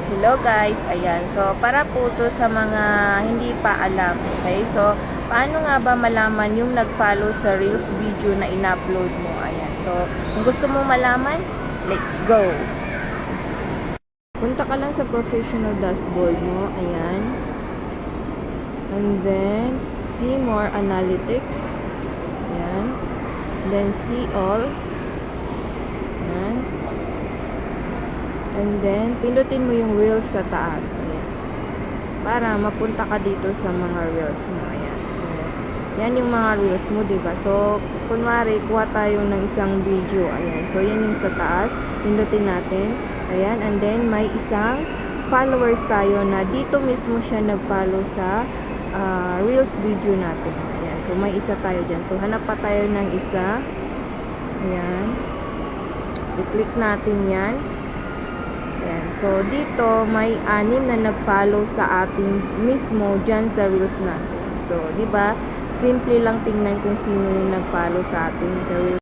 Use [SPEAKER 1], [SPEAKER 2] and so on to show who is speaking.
[SPEAKER 1] Hello guys, ayan. So, para po to sa mga hindi pa alam. Okay, so, paano nga ba malaman yung nag-follow sa Reels video na in-upload mo? Ayan. So, kung gusto mo malaman, let's go! Punta ka lang sa professional dashboard mo. Ayan. And then, see more analytics. Ayan. Then, see all. Ayan. And then, pindutin mo yung reels sa taas. Ayan. Para mapunta ka dito sa mga reels mo. Ayan. So, yan yung mga reels mo, diba? So, kunwari, kuha tayo ng isang video. Ayan. So, yan yung sa taas. Pindutin natin. Ayan. And then, may isang followers tayo na dito mismo siya nag-follow sa reels video natin. Ayan. So, may isa tayo dyan. So, hanap pa tayo ng isa. Ayan. So, click natin yan. Ayan. So, dito, may 6 na nag-follow sa ating mismo dyan sa reels na. So, di ba? Simple lang tingnan kung sino yung nag-follow sa atin sa reels.